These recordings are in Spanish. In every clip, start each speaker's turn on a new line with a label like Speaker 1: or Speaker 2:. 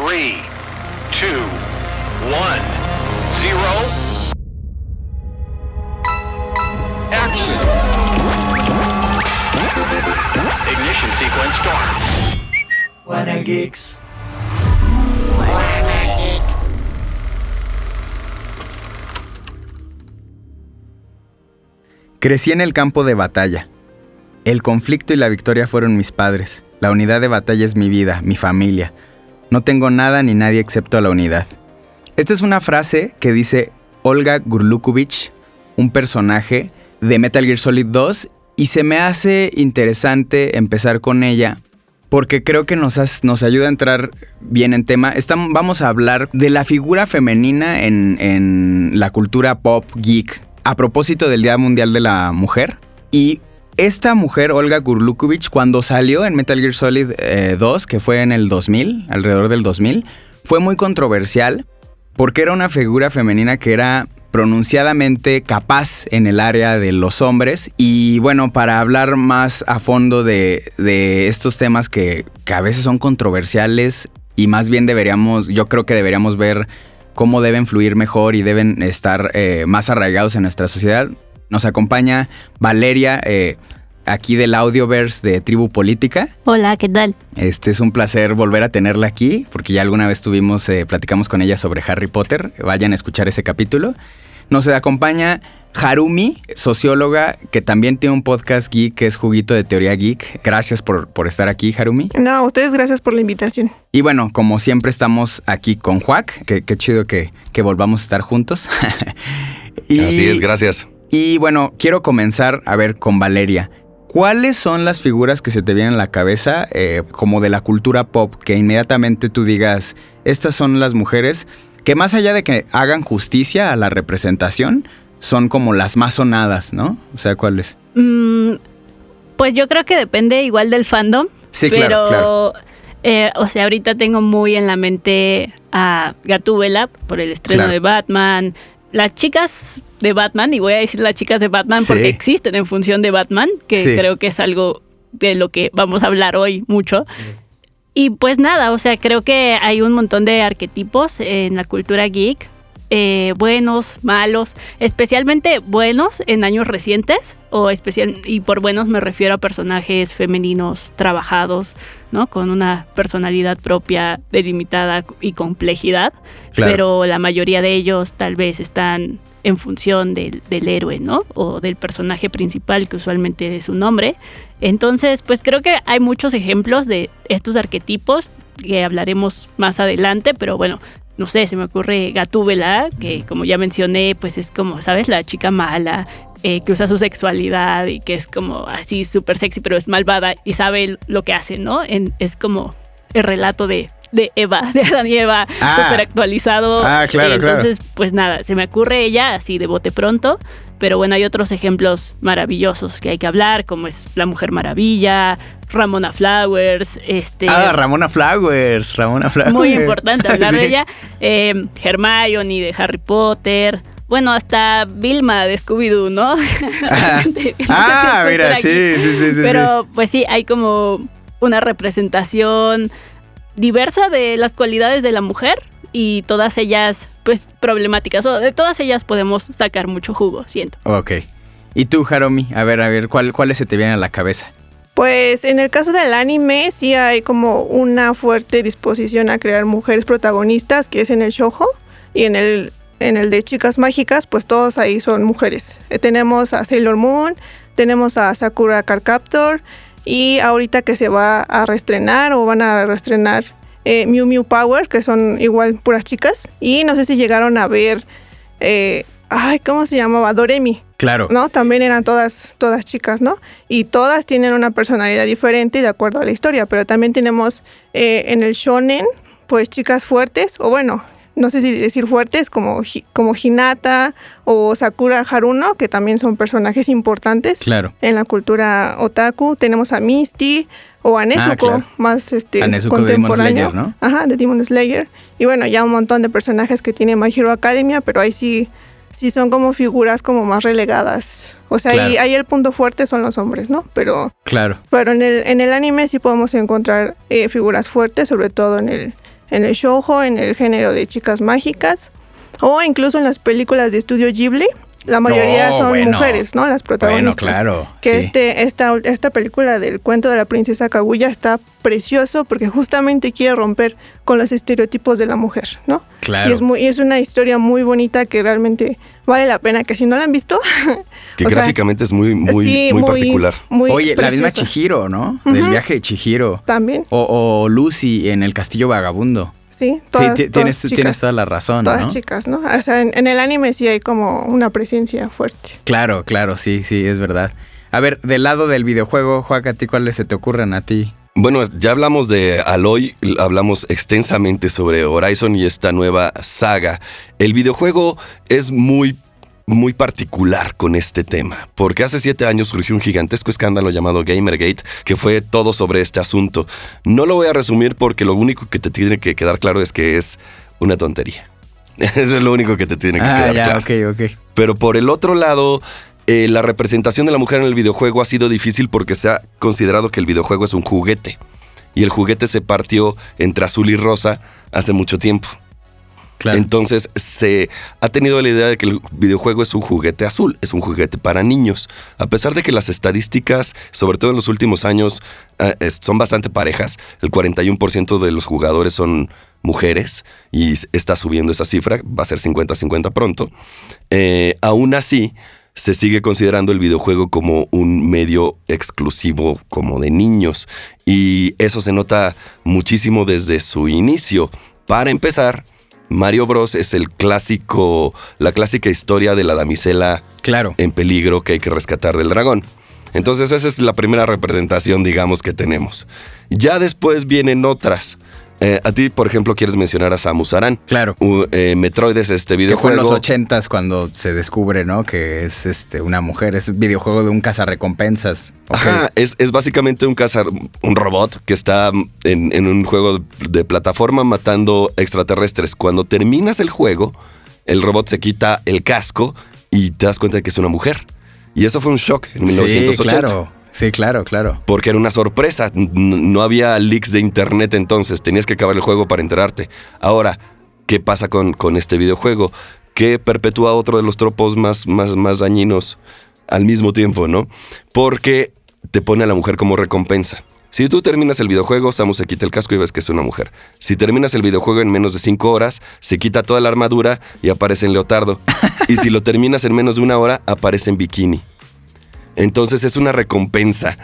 Speaker 1: 3, 2, 1, 0. Action. Ignition sequence starts.
Speaker 2: Wanna Geeks.
Speaker 3: Crecí en el campo de batalla. El conflicto y la victoria fueron mis padres. La unidad de batalla es mi vida, mi familia. No tengo nada ni nadie excepto la unidad. Esta es una frase que dice Olga Gurlukovich, un personaje de Metal Gear Solid 2, y se me hace interesante empezar con ella porque creo que nos ayuda a entrar bien en tema. Vamos a hablar de la figura femenina en la cultura pop geek a propósito del Día Mundial de la Mujer. Y esta mujer, Olga Gurlukovich, cuando salió en Metal Gear Solid 2, que fue en el 2000, alrededor del 2000, fue muy controversial porque era una figura femenina que era pronunciadamente capaz en el área de los hombres. Y bueno, para hablar más a fondo de estos temas que a veces son controversiales y más bien yo creo que deberíamos ver cómo deben fluir mejor y deben estar más arraigados en nuestra sociedad, nos acompaña Valeria, aquí del Audioverse de Tribu Política.
Speaker 4: Hola, ¿qué tal?
Speaker 3: Es un placer volver a tenerla aquí, porque ya alguna vez platicamos con ella sobre Harry Potter. Vayan a escuchar ese capítulo. Nos acompaña Harumi, socióloga, que también tiene un podcast geek que es Juguito de Teoría Geek. Gracias por estar aquí, Harumi.
Speaker 5: No, a ustedes gracias por la invitación.
Speaker 3: Y bueno, como siempre estamos aquí con Juac. Qué chido que volvamos a estar juntos.
Speaker 6: Así es, gracias.
Speaker 3: Y bueno, quiero comenzar a ver con Valeria. ¿Cuáles son las figuras que se te vienen a la cabeza como de la cultura pop que inmediatamente tú digas, estas son las mujeres que más allá de que hagan justicia a la representación, son como las más sonadas, ¿no? O sea, ¿cuáles?
Speaker 4: Pues yo creo que depende igual del fandom.
Speaker 3: Sí,
Speaker 4: pero,
Speaker 3: claro.
Speaker 4: O sea, ahorita tengo muy en la mente a Gatúbela por el estreno de Batman. Las chicas de Batman, y voy a decir las chicas de Batman porque existen en función de Batman, que creo que es algo de lo que vamos a hablar hoy mucho. Y pues nada, o sea, creo que hay un montón de arquetipos en la cultura geek, buenos, malos, especialmente buenos en años recientes, y por buenos me refiero a personajes femeninos trabajados, ¿no? Con una personalidad propia, delimitada y complejidad, pero la mayoría de ellos tal vez están en función del héroe, ¿no? O del personaje principal, que usualmente es un hombre. Entonces, pues creo que hay muchos ejemplos de estos arquetipos que hablaremos más adelante, pero bueno, no sé, se me ocurre Gatúbela, que como ya mencioné, pues es como, ¿sabes? La chica mala, que usa su sexualidad y que es como así súper sexy, pero es malvada y sabe lo que hace, ¿no? Es como el relato de Eva, de Adán y Eva, súper actualizado.
Speaker 3: Claro,
Speaker 4: Entonces, pues nada, se me ocurre ella así de bote pronto, pero bueno, hay otros ejemplos maravillosos que hay que hablar, como es la Mujer Maravilla, Ramona Flowers,
Speaker 3: Ramona Flowers.
Speaker 4: Muy importante hablar de ella. Hermione de Harry Potter. Bueno, hasta Vilma de Scooby-Doo, ¿no?
Speaker 3: Mira, sí.
Speaker 4: Pero pues sí, hay como una representación diversa de las cualidades de la mujer y todas ellas, pues, problemáticas. O de todas ellas podemos sacar mucho jugo, siento.
Speaker 3: Ok. ¿Y tú, Harumi? A ver, ¿cuáles se te vienen a la cabeza?
Speaker 5: Pues en el caso del anime sí hay como una fuerte disposición a crear mujeres protagonistas, que es en el shoujo, y en el de Chicas Mágicas, pues todos ahí son mujeres. Tenemos a Sailor Moon, tenemos a Sakura Card Captor, y ahorita que se va a reestrenar o van a reestrenar Mew Mew Power, que son igual puras chicas. Y no sé si llegaron a ver, ¿cómo se llamaba? Doremi.
Speaker 3: Claro.
Speaker 5: ¿No? También eran todas chicas, ¿no? Y todas tienen una personalidad diferente de acuerdo a la historia. Pero también tenemos en el shonen, pues chicas fuertes, o bueno, no sé si decir fuertes, como Hinata o Sakura Haruno, que también son personajes importantes en la cultura otaku. Tenemos a Misty o a Nezuko, más
Speaker 3: a Nezuko
Speaker 5: contemporáneo.
Speaker 3: De Demon Slayer, ¿no?
Speaker 5: Ajá, de Demon Slayer. Y bueno, ya un montón de personajes que tiene My Hero Academia, pero ahí sí son como figuras como más relegadas. O sea, ahí el punto fuerte son los hombres, ¿no? Pero en el anime sí podemos encontrar figuras fuertes, sobre todo en en el shoujo, en el género de chicas mágicas, o incluso en las películas de estudio Ghibli. La mayoría son mujeres, ¿no? Las protagonistas.
Speaker 3: Bueno, claro.
Speaker 5: Que
Speaker 3: sí.
Speaker 5: esta película del cuento de la princesa Kaguya está precioso porque justamente quiere romper con los estereotipos de la mujer, ¿no?
Speaker 3: Claro.
Speaker 5: Y es una historia muy bonita que realmente vale la pena, que si no la han visto...
Speaker 6: Que gráficamente es muy particular.
Speaker 3: Oye,
Speaker 5: preciosa.
Speaker 3: la misma Chihiro, ¿no? Del viaje de Chihiro.
Speaker 5: También.
Speaker 3: O Lucy en El Castillo Vagabundo.
Speaker 5: Sí, todas,
Speaker 3: tienes toda la razón,
Speaker 5: todas
Speaker 3: ¿no?
Speaker 5: chicas, ¿no? O sea, en el anime sí hay como una presencia fuerte.
Speaker 3: Claro, sí, es verdad. A ver, del lado del videojuego, Joaquín, ¿a ti cuáles se te ocurren a ti?
Speaker 6: Bueno, ya hablamos de Aloy, hablamos extensamente sobre Horizon y esta nueva saga. El videojuego es muy particular con este tema, porque hace 7 años surgió un gigantesco escándalo llamado Gamergate, que fue todo sobre este asunto. No lo voy a resumir porque lo único que te tiene que quedar claro es que es una tontería. Eso es lo único que te tiene que quedar claro.
Speaker 3: Ok.
Speaker 6: Pero por el otro lado, la representación de la mujer en el videojuego ha sido difícil porque se ha considerado que el videojuego es un juguete. Y el juguete se partió entre azul y rosa hace mucho tiempo. Claro. Entonces se ha tenido la idea de que el videojuego es un juguete azul, es un juguete para niños. A pesar de que las estadísticas, sobre todo en los últimos años, son bastante parejas, el 41% de los jugadores son mujeres y está subiendo esa cifra, va a ser 50-50 pronto. Aún así, se sigue considerando el videojuego como un medio exclusivo como de niños y eso se nota muchísimo desde su inicio. Para empezar, Mario Bros. Es la clásica historia de la damisela en peligro que hay que rescatar del dragón. Entonces esa es la primera representación, digamos, que tenemos. Ya después vienen otras. A ti, por ejemplo, quieres mencionar a Samus Aran.
Speaker 3: Claro.
Speaker 6: Metroid es este videojuego.
Speaker 3: Que fue en los 80s cuando se descubre, ¿no? Que es una mujer, es un videojuego de un cazarrecompensas. Okay.
Speaker 6: Ajá, es básicamente un robot que está en un juego de plataforma matando extraterrestres. Cuando terminas el juego, el robot se quita el casco y te das cuenta de que es una mujer. Y eso fue un shock en 1980.
Speaker 3: Sí, claro.
Speaker 6: Porque era una sorpresa. No había leaks de internet entonces. Tenías que acabar el juego para enterarte. Ahora, ¿qué pasa con este videojuego? Que perpetúa otro de los tropos más dañinos al mismo tiempo, ¿no? Porque te pone a la mujer como recompensa. Si tú terminas el videojuego, Samus se quita el casco y ves que es una mujer. Si terminas el videojuego en menos de 5 horas, se quita toda la armadura y aparece en leotardo. Y si lo terminas en menos de 1 hora, aparece en bikini. Entonces es una recompensa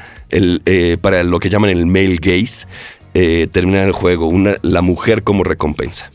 Speaker 6: para lo que llaman el male gaze, terminar el juego, la mujer como recompensa.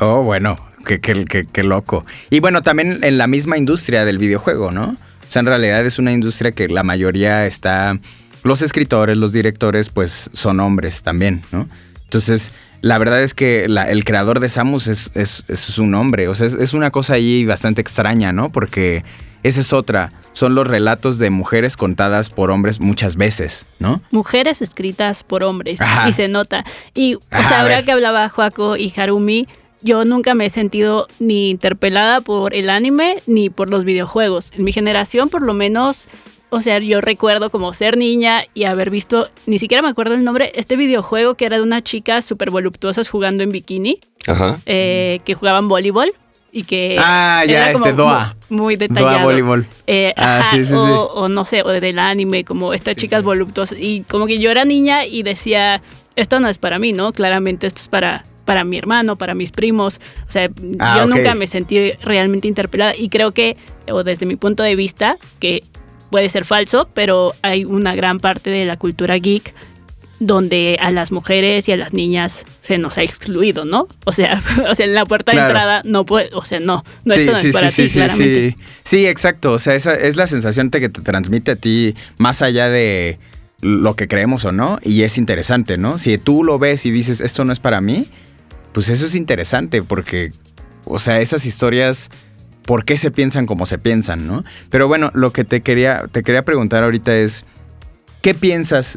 Speaker 3: Oh, bueno, qué loco. Y bueno, también en la misma industria del videojuego, ¿no? O sea, en realidad es una industria que la mayoría está... Los escritores, los directores, pues son hombres también, ¿no? Entonces, la verdad es que el creador de Samus es un hombre. O sea, es una cosa ahí bastante extraña, ¿no? Porque esa es otra. Son los relatos de mujeres contadas por hombres muchas veces, ¿no?
Speaker 4: Mujeres escritas por hombres.
Speaker 3: Ajá.
Speaker 4: Y se nota. Y, ahora que hablaba Joaco y Harumi, yo nunca me he sentido ni interpelada por el anime ni por los videojuegos. En mi generación, por lo menos, o sea, yo recuerdo como ser niña y haber visto, ni siquiera me acuerdo el nombre, este videojuego que era de unas chicas súper voluptuosas jugando en bikini, que jugaban voleibol. Y que
Speaker 3: era como
Speaker 4: Doa. Muy detallado.
Speaker 3: Doa voleibol.
Speaker 4: Sí.
Speaker 3: Sí.
Speaker 4: O no sé, o del anime, como estas chicas voluptuosas. Y como que yo era niña y decía, esto no es para mí, ¿no? Claramente esto es para mi hermano, para mis primos. O sea, yo nunca me sentí realmente interpelada. Y creo que, o desde mi punto de vista, que puede ser falso, pero hay una gran parte de la cultura geek donde a las mujeres y a las niñas se nos ha excluido, ¿no? O sea, en la puerta de entrada no puede, o sea, no, esto no es para ti, claramente.
Speaker 3: Sí, exacto, o sea, esa es la sensación que te transmite a ti más allá de lo que creemos o no, y es interesante, ¿no? Si tú lo ves y dices, esto no es para mí, pues eso es interesante porque, o sea, esas historias, ¿por qué se piensan como se piensan, no? Pero bueno, lo que te quería preguntar ahorita es, ¿qué piensas,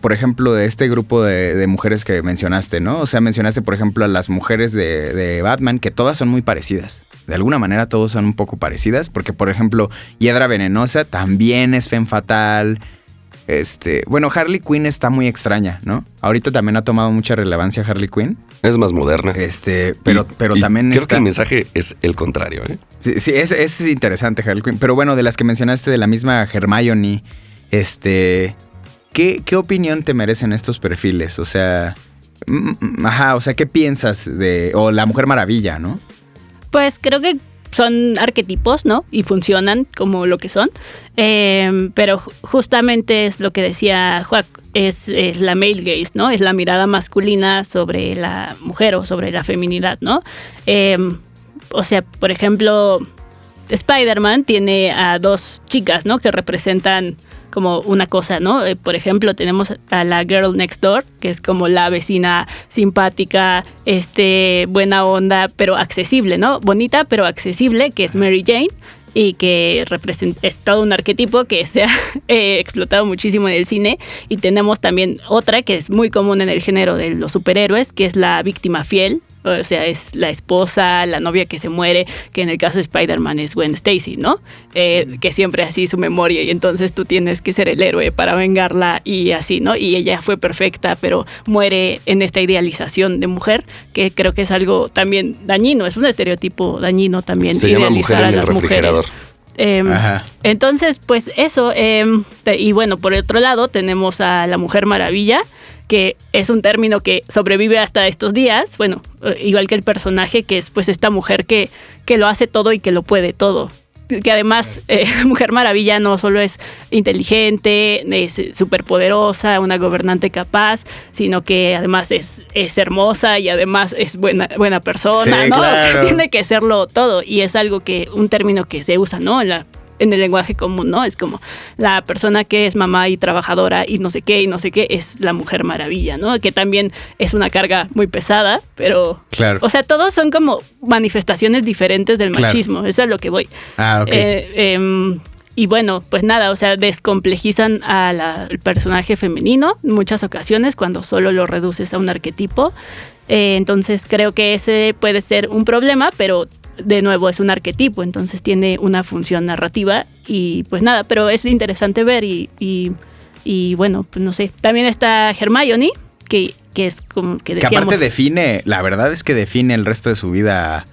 Speaker 3: por ejemplo, de este grupo de mujeres que mencionaste, ¿no? O sea, mencionaste, por ejemplo, a las mujeres de Batman, que todas son muy parecidas. De alguna manera, todas son un poco parecidas, porque, por ejemplo, Hiedra Venenosa también es femme fatal. Bueno, Harley Quinn está muy extraña, ¿no? Ahorita también ha tomado mucha relevancia Harley Quinn.
Speaker 6: Es más moderna.
Speaker 3: Pero
Speaker 6: Y
Speaker 3: también
Speaker 6: creo
Speaker 3: está...
Speaker 6: que el mensaje es el contrario, ¿eh?
Speaker 3: Sí, es interesante Harley Quinn. Pero bueno, de las que mencionaste, de la misma Hermione, ¿qué opinión te merecen estos perfiles? O sea, ¿qué piensas o la Mujer Maravilla, ¿no?
Speaker 4: Pues creo que son arquetipos, ¿no? Y funcionan como lo que son. Pero justamente es lo que decía Joac, es la male gaze, ¿no? Es la mirada masculina sobre la mujer o sobre la feminidad, ¿no? O sea, por ejemplo, Spider-Man tiene a dos chicas, ¿no? Que representan como una cosa, ¿no? Por ejemplo, tenemos a la Girl Next Door, que es como la vecina simpática, buena onda, pero accesible, ¿no? Bonita, pero accesible, que es Mary Jane, y que es todo un arquetipo que se ha explotado muchísimo en el cine. Y tenemos también otra que es muy común en el género de los superhéroes, que es la víctima fiel. O sea, es la esposa, la novia que se muere, que en el caso de Spider-Man es Gwen Stacy, ¿no? Que siempre así su memoria y entonces tú tienes que ser el héroe para vengarla y así, ¿no? Y ella fue perfecta, pero muere en esta idealización de mujer, que creo que es algo también dañino, es un estereotipo dañino también.
Speaker 6: Se llama Mujer en el refrigerador.
Speaker 4: Entonces, pues eso. Y bueno, por otro lado tenemos a la Mujer Maravilla, que es un término que sobrevive hasta estos días. Bueno, igual que el personaje, que es pues esta mujer que lo hace todo y que lo puede todo. Que además Mujer Maravilla no solo es inteligente, es superpoderosa, una gobernante capaz, sino que además es hermosa y además es buena persona,
Speaker 3: sí,
Speaker 4: ¿no?
Speaker 3: Claro.
Speaker 4: Tiene que serlo todo y es algo un término que se usa, ¿no? En el lenguaje común, ¿no? Es como la persona que es mamá y trabajadora y no sé qué es la Mujer Maravilla, ¿no? Que también es una carga muy pesada, pero...
Speaker 3: Claro.
Speaker 4: O sea, todos son como manifestaciones diferentes del machismo, eso es a lo que voy.
Speaker 3: Ok.
Speaker 4: Y bueno, pues nada, o sea, descomplejizan al personaje femenino en muchas ocasiones cuando solo lo reduces a un arquetipo. Entonces creo que ese puede ser un problema, pero de nuevo es un arquetipo, entonces tiene una función narrativa y pues nada, pero es interesante ver y bueno, pues no sé. También está Hermione, que es como que decíamos...
Speaker 3: Que aparte la verdad es que define el resto de su vida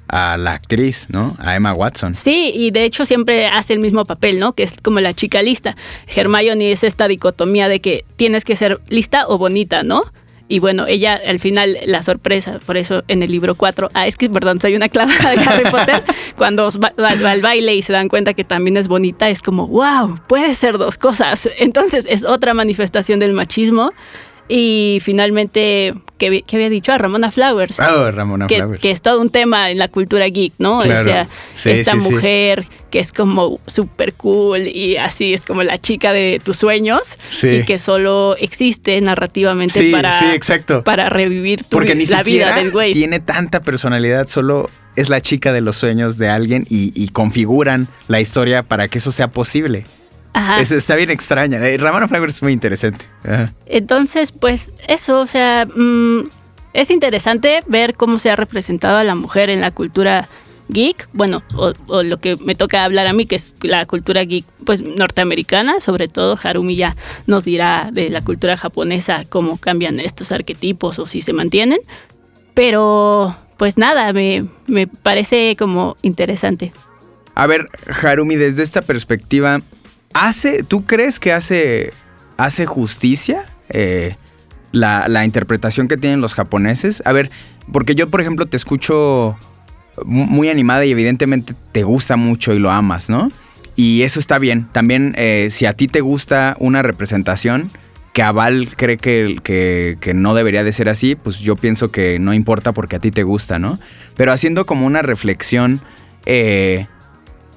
Speaker 3: a la actriz, ¿no? A Emma Watson.
Speaker 4: Sí, y de hecho siempre hace el mismo papel, ¿no? Que es como la chica lista. Hermione es esta dicotomía de que tienes que ser lista o bonita, ¿no? Y bueno, ella al final, la sorpresa, por eso en el libro 4, es que perdón, soy una clavada de Harry Potter, cuando va al baile y se dan cuenta que también es bonita, es como, wow, puede ser dos cosas. Entonces es otra manifestación del machismo. Y finalmente, ¿qué había dicho? Ramona Flowers.
Speaker 3: Ramona Flowers.
Speaker 4: Que es todo un tema en la cultura geek, ¿no?
Speaker 3: Claro.
Speaker 4: O sea,
Speaker 3: Sí,
Speaker 4: esta
Speaker 3: sí,
Speaker 4: mujer que es como súper cool y así es como la chica de tus sueños y que solo existe narrativamente
Speaker 3: exacto.
Speaker 4: para revivir
Speaker 3: Porque ni
Speaker 4: la vida del güey.
Speaker 3: Tiene tanta personalidad, solo es la chica de los sueños de alguien y configuran la historia para que eso sea posible.
Speaker 4: Ajá.
Speaker 3: Está bien extraña. Ramona Flowers es muy interesante. Ajá.
Speaker 4: Entonces, pues eso, o sea, es interesante ver cómo se ha representado a la mujer en la cultura geek, bueno, o lo que me toca hablar a mí, que es la cultura geek, pues norteamericana, sobre todo. Harumi ya nos dirá de la cultura japonesa cómo cambian estos arquetipos o si se mantienen, pero pues nada, me parece como interesante.
Speaker 3: A ver, Harumi, desde esta perspectiva, ¿tú crees que hace justicia la interpretación que tienen los japoneses? A ver, porque yo, por ejemplo, te escucho muy animada y evidentemente te gusta mucho y lo amas, ¿no? Y eso está bien. También, si a ti te gusta una representación que Aval cree que no debería de ser así, pues yo pienso que no importa porque a ti te gusta, ¿no? Pero haciendo como una reflexión de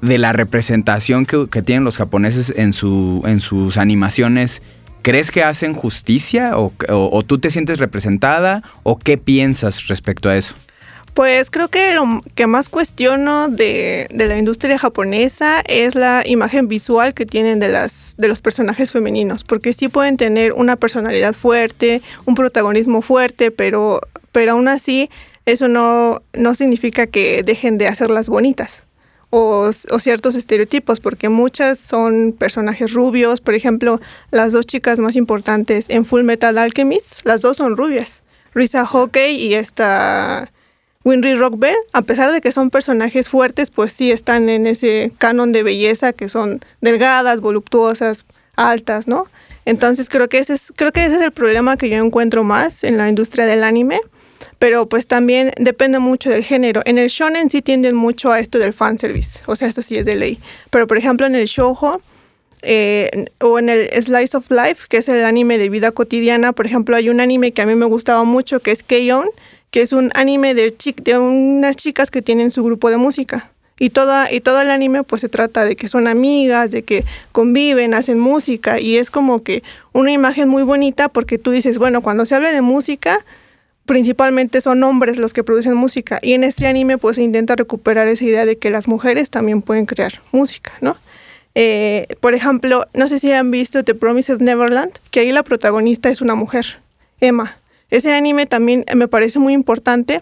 Speaker 3: la representación que tienen los japoneses en sus animaciones, ¿crees que hacen justicia o tú te sientes representada o qué piensas respecto a eso?
Speaker 5: Pues creo que lo que más cuestiono de la industria japonesa es la imagen visual que tienen de los personajes femeninos, porque sí pueden tener una personalidad fuerte, un protagonismo fuerte, pero aún así eso no significa que dejen de hacerlas bonitas o ciertos estereotipos, porque muchas son personajes rubios. Por ejemplo, las 2 chicas más importantes en Full Metal Alchemist, las 2 son rubias. Risa Hockey y esta Winry Rockbell, a pesar de que son personajes fuertes, pues sí están en ese canon de belleza que son delgadas, voluptuosas, altas, ¿no? Entonces creo que ese es el problema que yo encuentro más en la industria del anime, pero pues también depende mucho del género. En el shonen sí tienden mucho a esto del fanservice, o sea, esto sí es de ley. Pero por ejemplo en el shoujo o en el Slice of Life, que es el anime de vida cotidiana, por ejemplo hay un anime que a mí me gustaba mucho que es K-On!, que es un anime de unas chicas que tienen su grupo de música. Y todo el anime pues se trata de que son amigas, de que conviven, hacen música, y es como que una imagen muy bonita porque tú dices, bueno, cuando se habla de música, principalmente son hombres los que producen música, y en este anime pues se intenta recuperar esa idea de que las mujeres también pueden crear música, ¿no? Por ejemplo, no sé si han visto The Promised Neverland, que ahí la protagonista es una mujer, Emma. Ese anime también me parece muy importante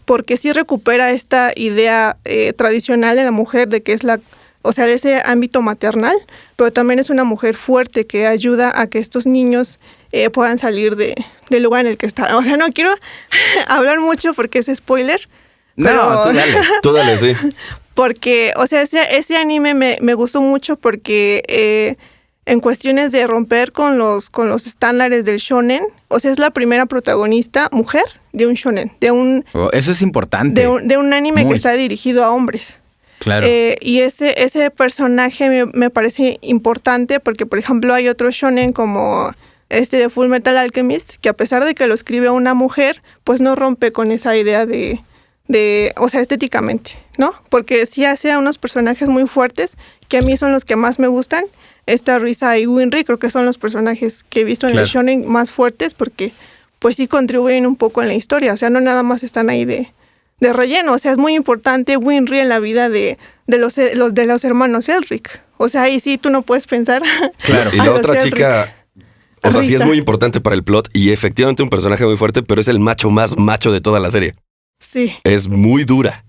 Speaker 5: porque sí recupera esta idea tradicional de la mujer de que es ese ámbito maternal, pero también es una mujer fuerte que ayuda a que estos niños puedan salir del lugar en el que están. O sea, no quiero hablar mucho porque es spoiler.
Speaker 3: No, tú dale.
Speaker 6: Tú dale, sí.
Speaker 5: Porque, o sea, ese anime me gustó mucho porque en cuestiones de romper con los estándares del shonen, o sea, es la primera protagonista mujer de un shonen,
Speaker 3: Eso es importante.
Speaker 5: de un anime que está dirigido a hombres.
Speaker 3: Claro.
Speaker 5: Y ese personaje me parece importante porque, por ejemplo, hay otro shonen como este de Full Metal Alchemist, que a pesar de que lo escribe una mujer, pues no rompe con esa idea o sea, estéticamente, ¿no? Porque sí hace a unos personajes muy fuertes, que a mí son los que más me gustan. Esta Risa y Winry creo que son los personajes que he visto en el shonen más fuertes porque pues sí contribuyen un poco en la historia, o sea, no nada más están ahí de relleno, o sea, es muy importante Winry en la vida de los hermanos Elric, o sea, ahí sí tú no puedes pensar.
Speaker 6: Claro. Y la otra chica, o sea, sí es muy importante para el plot y efectivamente un personaje muy fuerte, pero es el macho más macho de toda la serie.
Speaker 5: Sí.
Speaker 6: Es muy dura.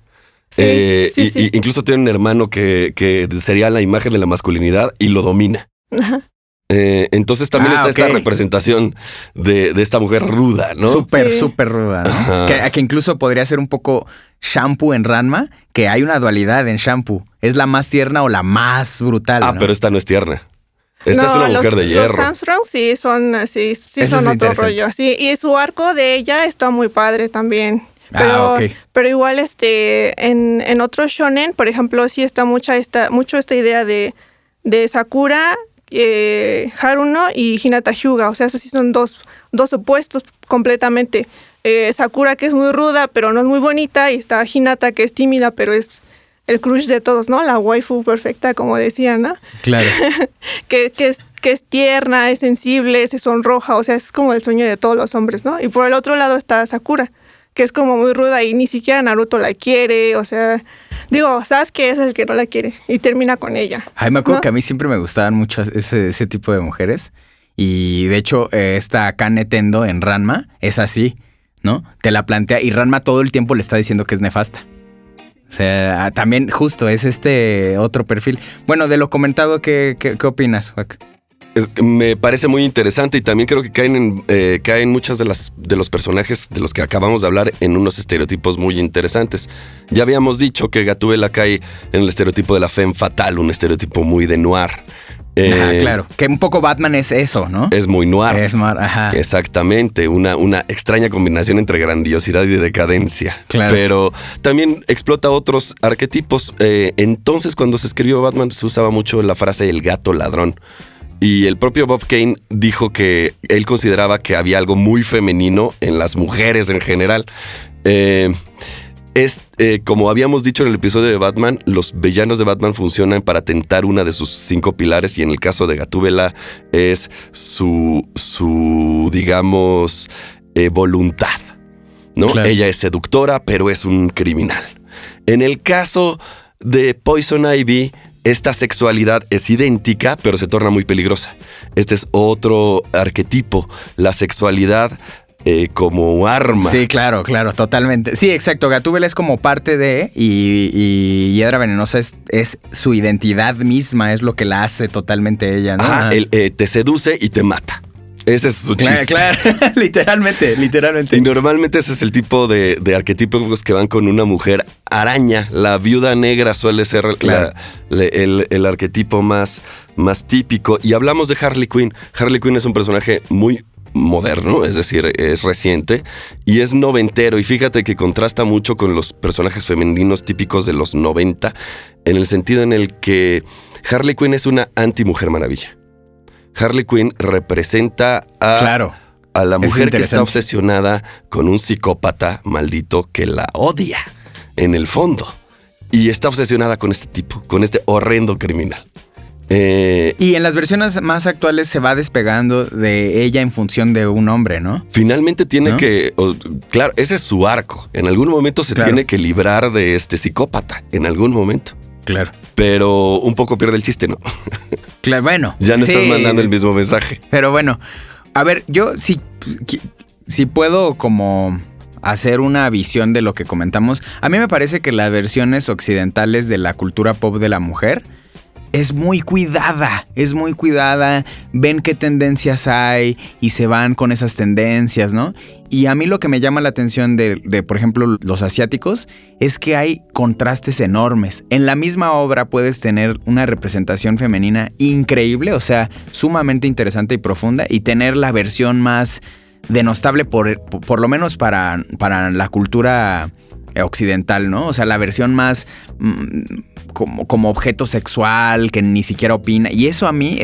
Speaker 5: Sí, sí.
Speaker 6: Incluso tiene un hermano que sería la imagen de la masculinidad y lo domina.
Speaker 5: Ajá.
Speaker 6: Entonces también está esta representación de esta mujer ruda, ¿no?
Speaker 3: Súper ruda, ¿no? Que incluso podría ser un poco Shampoo en Ranma, que hay una dualidad en Shampoo. ¿Es la más tierna o la más brutal? ¿No?
Speaker 6: Pero esta no es tierna. Esta es una mujer de hierro.
Speaker 5: Los Armstrong sí son otro rollo. Sí, y su arco de ella está muy padre también. Pero igual en otros shonen, por ejemplo, sí está mucho esta idea de Sakura, Haruno y Hinata Hyuga. O sea, esos sí son dos opuestos completamente. Sakura, que es muy ruda, pero no es muy bonita, y está Hinata, que es tímida, pero es el crush de todos, ¿no? La waifu perfecta, como decían, ¿no?
Speaker 3: Claro.
Speaker 5: que es tierna, es sensible, se sonroja, o sea, es como el sueño de todos los hombres, ¿no? Y por el otro lado está Sakura, que es como muy ruda y ni siquiera Naruto la quiere, o sea, Sasuke es el que no la quiere y termina con ella.
Speaker 3: Ay, me acuerdo que a mí siempre me gustaban mucho ese tipo de mujeres, y de hecho esta Kane Tendo en Ranma es así, ¿no? Te la plantea y Ranma todo el tiempo le está diciendo que es nefasta. O sea, también justo es otro perfil. Bueno, de lo comentado, ¿qué opinas, Juac?
Speaker 6: Me parece muy interesante y también creo que caen muchas de los personajes de los que acabamos de hablar en unos estereotipos muy interesantes. Ya habíamos dicho que Gatúbela cae en el estereotipo de la femme fatale, un estereotipo muy de noir.
Speaker 3: Claro, que un poco Batman es eso, ¿no?
Speaker 6: Es muy noir.
Speaker 3: Es noir, ajá.
Speaker 6: Exactamente, una extraña combinación entre grandiosidad y decadencia.
Speaker 3: Claro.
Speaker 6: Pero también explota otros arquetipos. Entonces, cuando se escribió Batman, se usaba mucho la frase el gato ladrón. Y el propio Bob Kane dijo que él consideraba que había algo muy femenino en las mujeres en general. Como habíamos dicho en el episodio de Batman, los villanos de Batman funcionan para tentar una de sus 5 pilares, y en el caso de Gatúbela es su digamos, voluntad, ¿no? Claro. Ella es seductora, pero es un criminal. En el caso de Poison Ivy, esta sexualidad es idéntica, pero se torna muy peligrosa. Este es otro arquetipo, la sexualidad como arma.
Speaker 3: Sí, claro, totalmente. Sí, exacto. Gatúbela es como parte de, y Hiedra Venenosa es su identidad misma, es lo que la hace totalmente ella, ¿no?
Speaker 6: Ajá, te seduce y te mata. Ese es su chiste.
Speaker 3: Claro, literalmente.
Speaker 6: Y normalmente ese es el tipo de arquetipos que van con una mujer araña. La viuda negra suele ser
Speaker 3: Claro.
Speaker 6: el arquetipo más típico. Y hablamos de Harley Quinn. Harley Quinn es un personaje muy moderno, es decir, es reciente y es noventero. Y fíjate que contrasta mucho con los personajes femeninos típicos de los 90, en el sentido en el que Harley Quinn es una anti-Mujer Maravilla. Harley Quinn representa a la mujer que está obsesionada con un psicópata maldito que la odia en el fondo. Y está obsesionada con este tipo, con este horrendo criminal.
Speaker 3: Y en las versiones más actuales se va despegando de ella en función de un hombre, ¿no?
Speaker 6: Finalmente tiene claro, ese es su arco. En algún momento se tiene que librar de este psicópata. En algún momento.
Speaker 3: Claro.
Speaker 6: Pero un poco pierde el chiste, ¿no?
Speaker 3: Claro, bueno.
Speaker 6: Ya no estás mandando el mismo mensaje.
Speaker 3: Pero bueno, a ver, yo si puedo como hacer una visión de lo que comentamos. A mí me parece que las versiones occidentales de la cultura pop de la mujer es muy cuidada, ven qué tendencias hay y se van con esas tendencias, ¿no? Y a mí lo que me llama la atención de, por ejemplo, los asiáticos es que hay contrastes enormes. En la misma obra puedes tener una representación femenina increíble, o sea, sumamente interesante y profunda, y tener la versión más denostable por lo menos para la cultura occidental, ¿no? O sea, la versión más como objeto sexual, que ni siquiera opina. Y eso a mí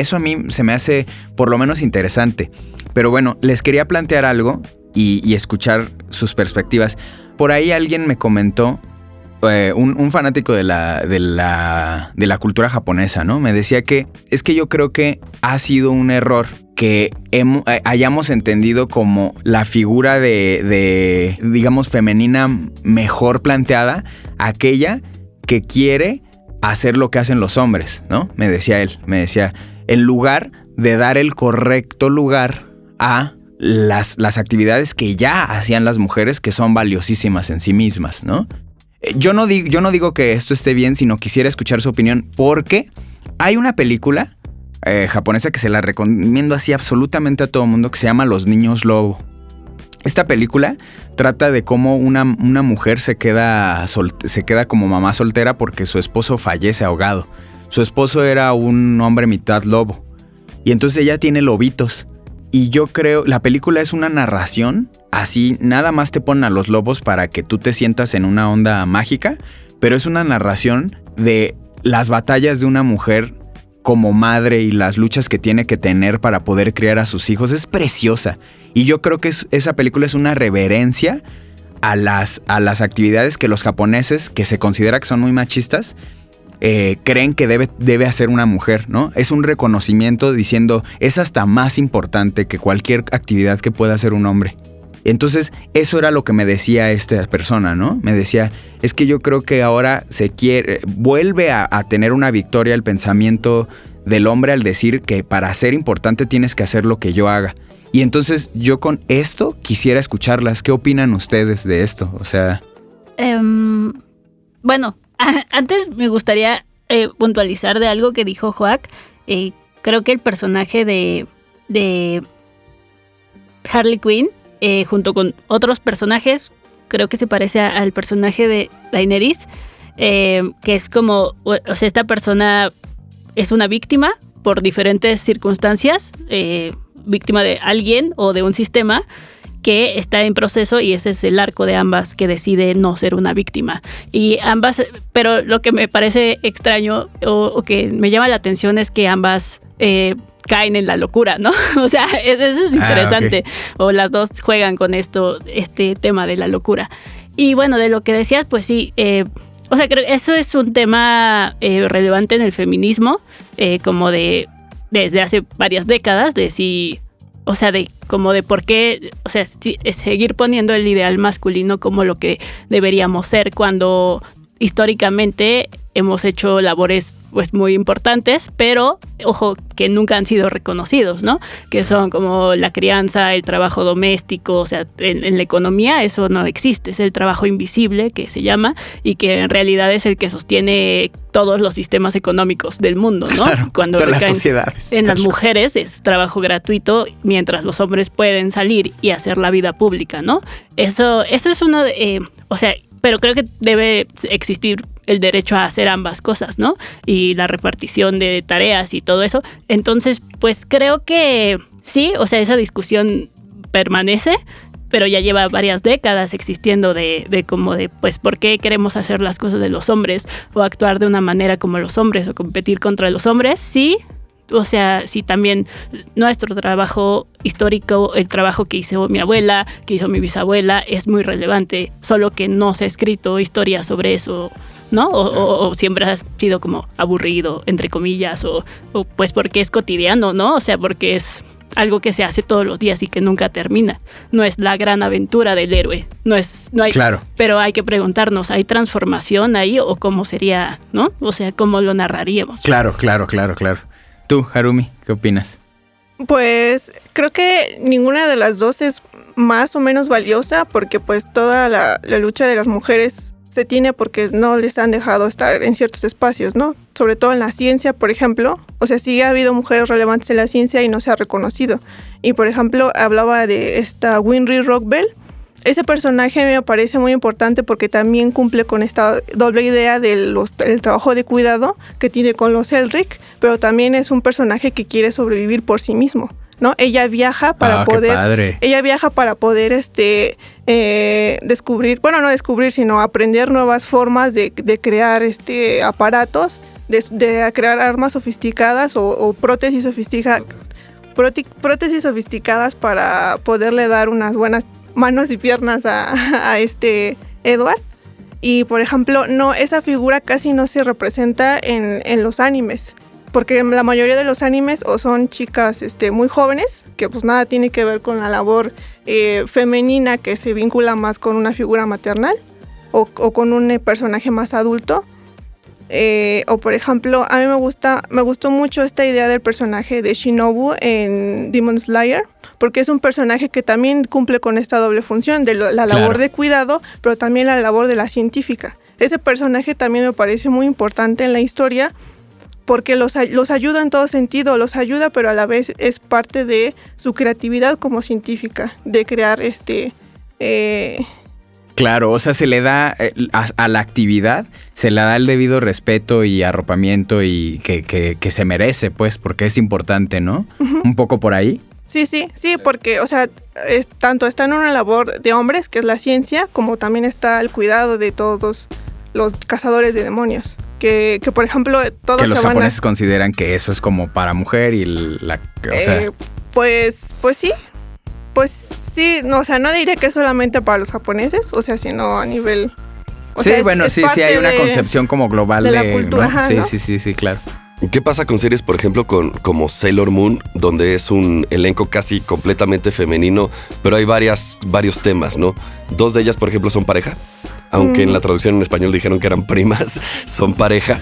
Speaker 3: se me hace por lo menos interesante. Pero bueno, les quería plantear algo y escuchar sus perspectivas. Por ahí alguien me comentó, un fanático de la cultura japonesa, ¿no? Me decía que es que yo creo que ha sido un error que hayamos entendido como la figura de, digamos, femenina mejor planteada, aquella que quiere hacer lo que hacen los hombres, ¿no? Me decía él, en lugar de dar el correcto lugar a las actividades que ya hacían las mujeres, que son valiosísimas en sí mismas, ¿no? Yo no digo que esto esté bien, sino quisiera escuchar su opinión, porque hay una película japonesa que se la recomiendo así absolutamente a todo mundo, que se llama Los Niños Lobo. Esta película trata de cómo una mujer se queda como mamá soltera porque su esposo fallece ahogado. Su esposo era un hombre mitad lobo. Y entonces ella tiene lobitos. Y yo creo, la película es una narración, así nada más te ponen a los lobos para que tú te sientas en una onda mágica, pero es una narración de las batallas de una mujer como madre y las luchas que tiene que tener para poder criar a sus hijos. Es preciosa. Y yo creo que esa película es una reverencia a las actividades que los japoneses, que se considera que son muy machistas, creen que debe hacer una mujer, ¿no? Es un reconocimiento diciendo, es hasta más importante que cualquier actividad que pueda hacer un hombre. Entonces, eso era lo que me decía esta persona, ¿no? Me decía, es que yo creo que ahora vuelve a tener una victoria el pensamiento del hombre al decir que para ser importante tienes que hacer lo que yo haga. Y entonces yo con esto quisiera escucharlas. ¿Qué opinan ustedes de esto? O sea...
Speaker 4: Bueno, antes me gustaría puntualizar de algo que dijo Joac. Creo que el personaje de Harley Quinn, junto con otros personajes, creo que se parece al personaje de Daenerys, que es como, o sea, esta persona es una víctima por diferentes circunstancias, víctima de alguien o de un sistema que está en proceso, y ese es el arco de ambas, que decide no ser una víctima. Y ambas, pero lo que me parece extraño o que me llama la atención es que ambas caen en la locura, ¿no? O sea, eso es interesante. Okay. O las dos juegan con este tema de la locura. Y bueno, de lo que decías, pues sí, o sea, creo que eso es un tema relevante en el feminismo, como desde hace varias décadas, de si, o sea, de como de por qué, o sea, seguir poniendo el ideal masculino como lo que deberíamos ser, cuando históricamente hemos hecho labores pues muy importantes, pero ojo, que nunca han sido reconocidos, ¿no? Que son como la crianza, el trabajo doméstico, o sea, en la economía eso no existe, es el trabajo invisible que se llama y que en realidad es el que sostiene todos los sistemas económicos del mundo, ¿no?
Speaker 3: Claro,
Speaker 4: cuando
Speaker 3: todas las
Speaker 4: recaen
Speaker 3: sociedades.
Speaker 4: en las mujeres es trabajo gratuito, mientras los hombres pueden salir y hacer la vida pública, ¿no? Eso es uno de, o sea, pero creo que debe existir el derecho a hacer ambas cosas, ¿no? Y la repartición de tareas y todo eso. Entonces, pues creo que sí, o sea, esa discusión permanece, pero ya lleva varias décadas existiendo de como de, pues, ¿por qué queremos hacer las cosas de los hombres o actuar de una manera como los hombres o competir contra los hombres? Sí. O sea, sí, también nuestro trabajo histórico, el trabajo que hizo mi abuela, que hizo mi bisabuela, es muy relevante, solo que no se ha escrito historia sobre eso, ¿no? O siempre ha sido como aburrido, entre comillas, o pues porque es cotidiano, ¿no? O sea, porque es algo que se hace todos los días y que nunca termina. No es la gran aventura del héroe. No hay,
Speaker 3: Claro.
Speaker 4: Pero hay que preguntarnos, ¿hay transformación ahí o cómo sería, ¿no? O sea, ¿cómo lo narraríamos?
Speaker 3: Claro. Tú, Harumi, ¿qué opinas?
Speaker 5: Pues creo que ninguna de las dos es más o menos valiosa porque pues toda la lucha de las mujeres se tiene porque no les han dejado estar en ciertos espacios, ¿no? Sobre todo en la ciencia, por ejemplo. O sea, sí ha habido mujeres relevantes en la ciencia y no se ha reconocido. Y por ejemplo, hablaba de esta Winry Rockbell. Ese personaje me parece muy importante porque también cumple con esta doble idea del trabajo de cuidado que tiene con los Elric, pero también es un personaje que quiere sobrevivir por sí mismo, ¿no? Ella viaja para poder...
Speaker 3: qué padre.
Speaker 5: Ella viaja para poder descubrir, bueno, no descubrir, sino aprender nuevas formas de crear aparatos, de crear armas sofisticadas o prótesis sofisticadas para poderle dar unas buenas manos y piernas a Edward. Y por ejemplo, no, esa figura casi no se representa en los animes, porque la mayoría de los animes o son chicas muy jóvenes, que pues nada tiene que ver con la labor femenina, que se vincula más con una figura maternal o con un personaje más adulto. O por ejemplo, a mí me gustó mucho esta idea del personaje de Shinobu en Demon Slayer, porque es un personaje que también cumple con esta doble función de la labor de cuidado, pero también la labor de la científica. Ese personaje también me parece muy importante en la historia porque los ayuda en todo sentido, los ayuda, pero a la vez es parte de su creatividad como científica, de crear
Speaker 3: Claro, o sea, se le da a la actividad, se le da el debido respeto y arropamiento y que se merece, pues, porque es importante, ¿no? Uh-huh. Un poco por ahí.
Speaker 5: Sí, porque, o sea, tanto está en una labor de hombres, que es la ciencia, como también está el cuidado de todos los cazadores de demonios. Que por ejemplo, todos
Speaker 3: que los japoneses consideran que eso es como para mujer y o sea...
Speaker 5: Pues sí. Pues sí, no, o sea, no diría que es solamente para los japoneses, o sea, sino a nivel...
Speaker 3: Sí, bueno, sí hay una concepción como global
Speaker 5: de la cultura,
Speaker 3: ¿no?
Speaker 5: ajá, ¿no?
Speaker 3: Sí, claro.
Speaker 6: ¿Qué pasa con series, por ejemplo, como Sailor Moon, donde es un elenco casi completamente femenino, pero hay varios temas, ¿no? Dos de ellas, por ejemplo, son pareja. Aunque en la traducción en español dijeron que eran primas, son pareja.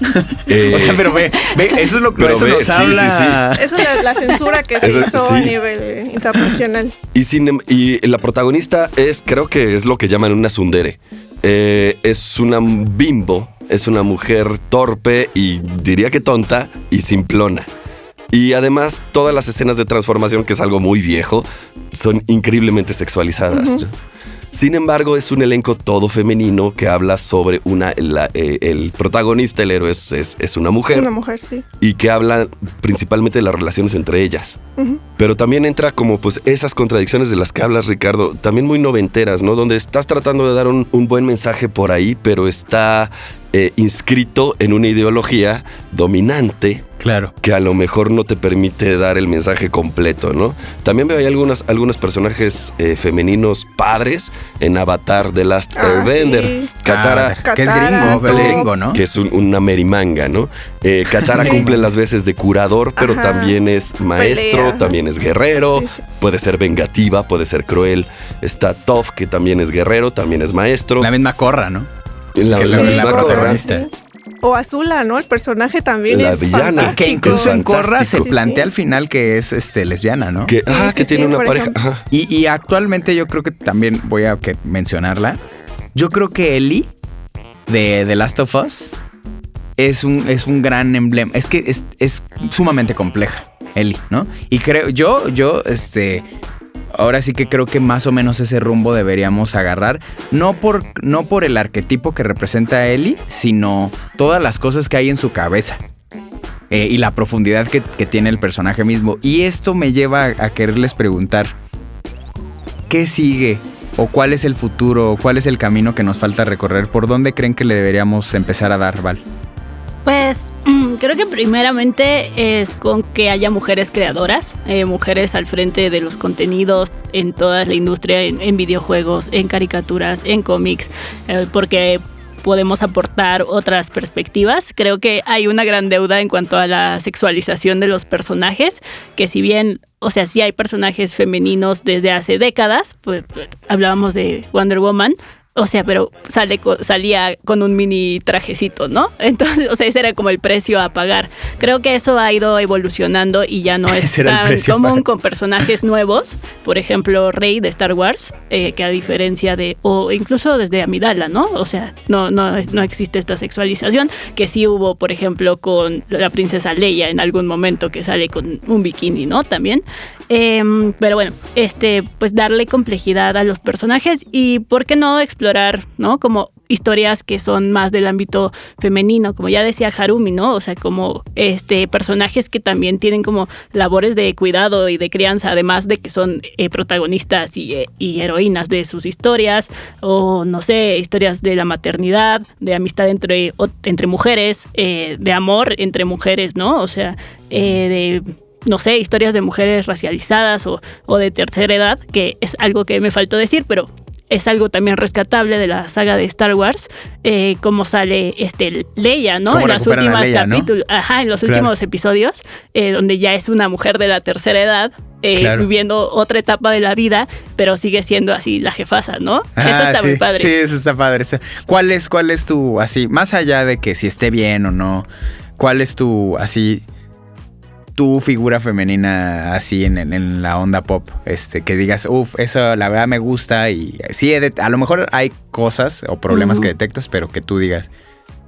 Speaker 3: O sea, pero ve, eso es lo que eso nos habla.
Speaker 5: Sí. Eso es la censura que se hizo a nivel internacional.
Speaker 6: Y la protagonista creo que es lo que llaman una tsundere. Es una bimbo, es una mujer torpe y diría que tonta y simplona. Y además, todas las escenas de transformación, que es algo muy viejo, son increíblemente sexualizadas. Uh-huh. Sin embargo, es un elenco todo femenino que habla sobre el protagonista, el héroe, es una mujer.
Speaker 5: Una mujer, sí.
Speaker 6: Y que habla principalmente de las relaciones entre ellas. Uh-huh. Pero también entra como pues esas contradicciones de las que hablas, Ricardo, también muy noventeras, ¿no? Donde estás tratando de dar un buen mensaje por ahí, pero está inscrito en una ideología dominante.
Speaker 3: Claro.
Speaker 6: Que a lo mejor no te permite dar el mensaje completo, ¿no? También veo ahí algunos personajes femeninos padres en Avatar The Last Airbender. Sí. Katara,
Speaker 3: que es gringo, ¿no?
Speaker 6: Que es una merimanga, ¿no? Katara cumple las veces de curador, pero también es maestro, pelea. También es guerrero, sí. Puede ser vengativa, puede ser cruel. Está Toph, que también es guerrero, también es maestro.
Speaker 3: La misma Korra, ¿no?
Speaker 6: La misma protagonista.
Speaker 5: O Azula, ¿no? El personaje también
Speaker 6: La
Speaker 5: es
Speaker 6: villana.
Speaker 5: fantástico.
Speaker 3: Que incluso en Korra se
Speaker 6: Fantástico.
Speaker 3: plantea al final que es lesbiana, ¿no?
Speaker 6: Que, que tiene una
Speaker 5: por
Speaker 6: pareja.
Speaker 5: ejemplo.
Speaker 6: Ajá.
Speaker 3: Y actualmente yo creo que también voy a mencionarla. Yo creo que Ellie de The Last of Us es un gran emblema. Es que es sumamente compleja, Ellie, ¿no? Y creo, yo, ahora sí que creo que más o menos ese rumbo deberíamos agarrar. No por el arquetipo que representa a Ellie, sino todas las cosas que hay en su cabeza. Y la profundidad que tiene el personaje mismo. Y esto me lleva a quererles preguntar, ¿qué sigue? ¿O cuál es el futuro? ¿O cuál es el camino que nos falta recorrer? ¿Por dónde creen que le deberíamos empezar a dar, Val?
Speaker 4: Pues creo que primeramente es con que haya mujeres creadoras, mujeres al frente de los contenidos en toda la industria, en videojuegos, en caricaturas, en cómics, porque podemos aportar otras perspectivas. Creo que hay una gran deuda en cuanto a la sexualización de los personajes, que si bien, o sea, sí hay personajes femeninos desde hace décadas, pues hablábamos de Wonder Woman, o sea, pero salía con un mini trajecito, ¿no? Entonces, o sea, ese era como el precio a pagar. Creo que eso ha ido evolucionando y ya no es
Speaker 3: Ese era el
Speaker 4: tan
Speaker 3: precio a
Speaker 4: común
Speaker 3: pagar.
Speaker 4: con personajes nuevos. Por ejemplo, Rey de Star Wars, que a diferencia de, o incluso desde Amidala, ¿no? O sea, no existe esta sexualización, que sí hubo, por ejemplo, con la princesa Leia en algún momento que sale con un bikini, ¿no? También. Pero bueno, pues darle complejidad a los personajes y ¿por qué no explorar, ¿no? Como historias que son más del ámbito femenino, como ya decía Harumi, ¿no? O sea, como personajes que también tienen como labores de cuidado y de crianza, además de que son protagonistas y heroínas de sus historias, o no sé, historias de la maternidad, de amistad entre mujeres, de amor entre mujeres, ¿no? O sea, de no sé, historias de mujeres racializadas o de tercera edad, que es algo que me faltó decir, pero es algo también rescatable de la saga de Star Wars, cómo sale Leia, ¿no?
Speaker 3: Cómo
Speaker 4: En los
Speaker 3: recuperan a
Speaker 4: últimos
Speaker 3: Leia, ¿no?
Speaker 4: capítulos, en los últimos episodios, donde ya es una mujer de la tercera edad,
Speaker 3: Claro.
Speaker 4: viviendo otra etapa de la vida, pero sigue siendo así la jefasa, ¿no? Eso está
Speaker 3: sí,
Speaker 4: muy padre.
Speaker 3: Sí, eso está padre. ¿Cuál es tu, así, más allá de que si esté bien o no, cuál es tu, así, tu figura femenina así en la onda pop, que digas, eso la verdad me gusta y sí, a lo mejor hay cosas o problemas que detectas, pero que tú digas.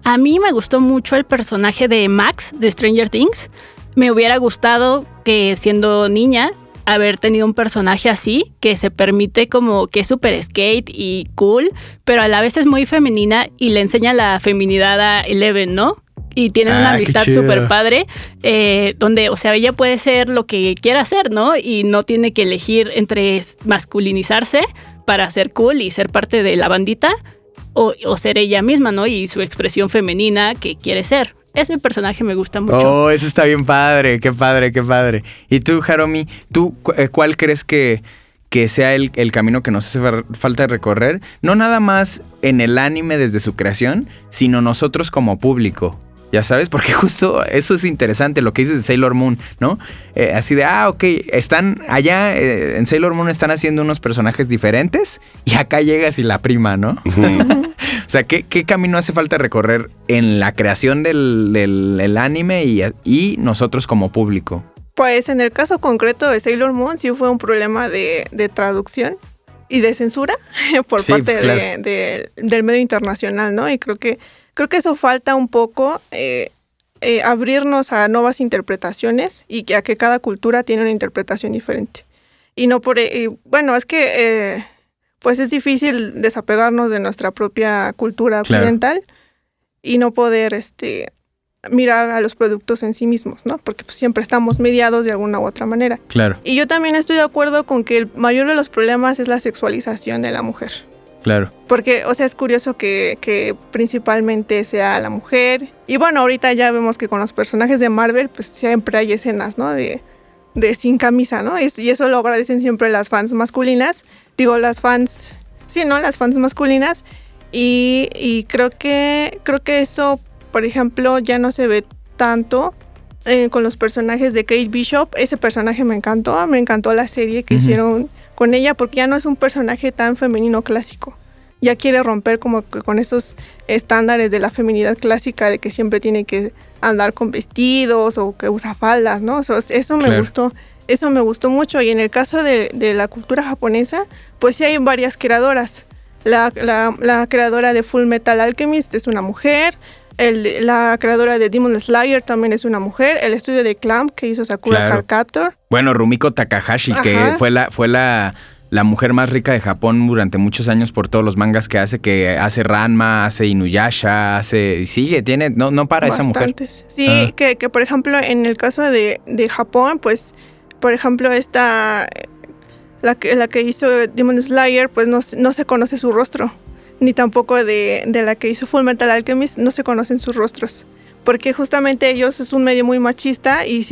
Speaker 4: A mí me gustó mucho el personaje de Max de Stranger Things. Me hubiera gustado que siendo niña haber tenido un personaje así, que se permite como que es súper skate y cool, pero a la vez es muy femenina y le enseña la feminidad a Eleven, ¿no? Y tienen una amistad súper padre, donde, o sea, ella puede ser lo que quiera hacer, ¿no? Y no tiene que elegir entre masculinizarse para ser cool y ser parte de la bandita, o ser ella misma, ¿no? Y su expresión femenina que quiere ser. Ese personaje me gusta mucho.
Speaker 3: Oh, eso está bien padre, qué padre, qué padre. Y tú, Harumi, ¿tú cuál crees que sea el camino que nos hace falta recorrer? No nada más en el anime desde su creación, sino nosotros como público. Ya sabes, porque justo eso es interesante, lo que dices de Sailor Moon, ¿no? Así de, ok, están allá en Sailor Moon están haciendo unos personajes diferentes y acá llegas y la prima, ¿no? O sea, ¿qué camino hace falta recorrer en la creación del anime y nosotros como público?
Speaker 5: Pues en el caso concreto de Sailor Moon sí fue un problema de traducción y de censura por
Speaker 3: Sí,
Speaker 5: parte
Speaker 3: pues, claro.
Speaker 5: del medio internacional, ¿no? Y creo que eso falta un poco, abrirnos a nuevas interpretaciones y a que cada cultura tiene una interpretación diferente. Y no por... bueno, es que pues es difícil desapegarnos de nuestra propia cultura occidental y no poder mirar a los productos en sí mismos, ¿no? Porque pues, siempre estamos mediados de alguna u otra manera.
Speaker 3: Claro,
Speaker 5: Y yo también estoy de acuerdo con que el mayor de los problemas es la sexualización de la mujer.
Speaker 3: claro.
Speaker 5: Porque, o sea, es curioso que principalmente sea la mujer. Y bueno, ahorita ya vemos que con los personajes de Marvel, pues siempre hay escenas, ¿no? De sin camisa, ¿no? Y eso lo agradecen siempre las fans masculinas. Digo, las fans... Sí, ¿no? Las fans masculinas. Y creo que eso, por ejemplo, ya no se ve tanto con los personajes de Kate Bishop. Ese personaje me encantó la serie que hicieron con ella, porque ya no es un personaje tan femenino clásico. ya quiere romper como que con esos estándares de la feminidad clásica de que siempre tiene que andar con vestidos o que usa faldas, ¿no? Eso me
Speaker 3: Claro.
Speaker 5: gustó. Eso me gustó mucho. Y en el caso de la cultura japonesa, pues sí hay varias creadoras. La creadora de Full Metal Alchemist es una mujer. La creadora de Demon Slayer también es una mujer. El estudio de Clamp que hizo Sakura
Speaker 3: Claro.
Speaker 5: Card Captor.
Speaker 3: Bueno, Rumiko Takahashi, que
Speaker 5: Ajá.
Speaker 3: fue la mujer más rica de Japón durante muchos años por todos los mangas que hace Ranma, hace Inuyasha, sigue, no para esa mujer.
Speaker 5: Bastantes. Sí,
Speaker 3: Ah.
Speaker 5: que por ejemplo en el caso de Japón, pues por ejemplo la que hizo Demon Slayer, pues no se conoce su rostro, ni tampoco de la que hizo Full Metal Alchemist no se conocen sus rostros, porque justamente ellos es un medio muy machista y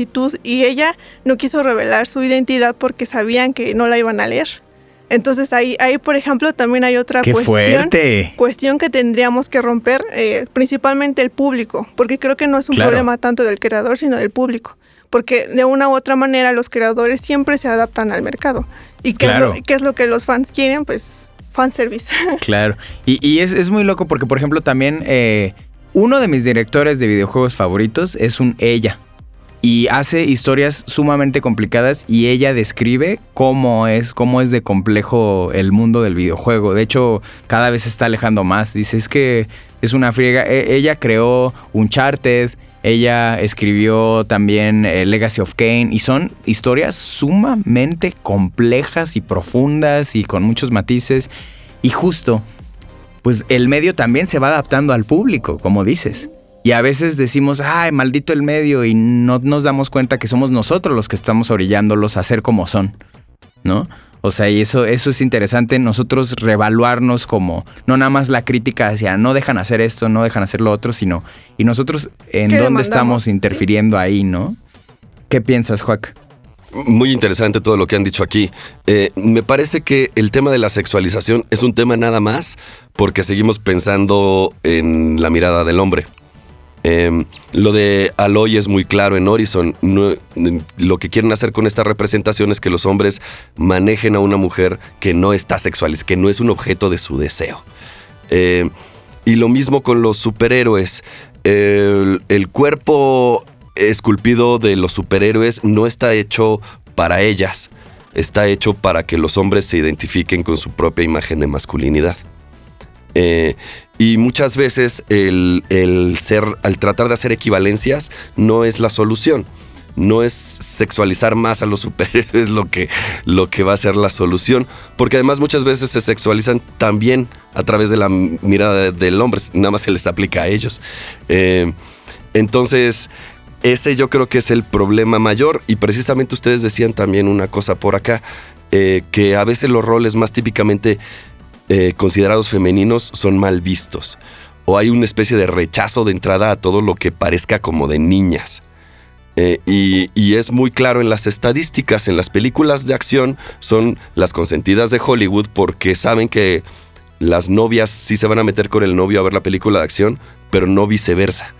Speaker 5: ella no quiso revelar su identidad porque sabían que no la iban a leer. Entonces ahí por ejemplo también hay otra
Speaker 3: ¡Qué fuerte!
Speaker 5: cuestión que tendríamos que romper, principalmente el público, porque creo que no es un
Speaker 3: Claro.
Speaker 5: problema tanto del creador, sino del público. Porque de una u otra manera los creadores siempre se adaptan al mercado. ¿Y
Speaker 3: Claro.
Speaker 5: qué es lo que los fans quieren? Pues fanservice.
Speaker 3: Claro. Y es muy loco porque, por ejemplo, también uno de mis directores de videojuegos favoritos es ella. Y hace historias sumamente complicadas y ella describe cómo es de complejo el mundo del videojuego. De hecho, cada vez se está alejando más. Dice, es que es una friega. Ella creó Uncharted, ella escribió también Legacy of Kain y son historias sumamente complejas y profundas y con muchos matices. Y justo, pues el medio también se va adaptando al público, como dices. Y a veces decimos, ay, maldito el medio, y no nos damos cuenta que somos nosotros los que estamos orillándolos a ser como son, ¿no? O sea, y eso es interesante, nosotros reevaluarnos como, no nada más la crítica hacia, no dejan hacer esto, no dejan hacer lo otro, sino, y nosotros en
Speaker 5: ¿Qué
Speaker 3: dónde
Speaker 5: demandamos?
Speaker 3: estamos interfiriendo ahí, ¿no? ¿Qué piensas, Joac?
Speaker 6: Muy interesante todo lo que han dicho aquí. Me parece que el tema de la sexualización es un tema nada más porque seguimos pensando en la mirada del hombre. Lo de Aloy es muy claro en Horizon. Lo que quieren hacer con esta representación es que los hombres manejen a una mujer que no está sexualizada, que no es un objeto de su deseo. Y lo mismo con los superhéroes. El cuerpo esculpido de los superhéroes no está hecho para ellas. Está hecho para que los hombres se identifiquen con su propia imagen de masculinidad. Y muchas veces al tratar de hacer equivalencias no es la solución. No es sexualizar más a los superhéroes lo que va a ser la solución. Porque además muchas veces se sexualizan también a través de la mirada del hombre. Nada más se les aplica a ellos. Entonces, ese yo creo que es el problema mayor. Y precisamente ustedes decían también una cosa por acá. Que a veces los roles más típicamente considerados femeninos son mal vistos, o hay una especie de rechazo de entrada a todo lo que parezca como de niñas. Y es muy claro en las estadísticas. En las películas de acción son las consentidas de Hollywood porque saben que las novias sí se van a meter con el novio a ver la película de acción, pero no viceversa.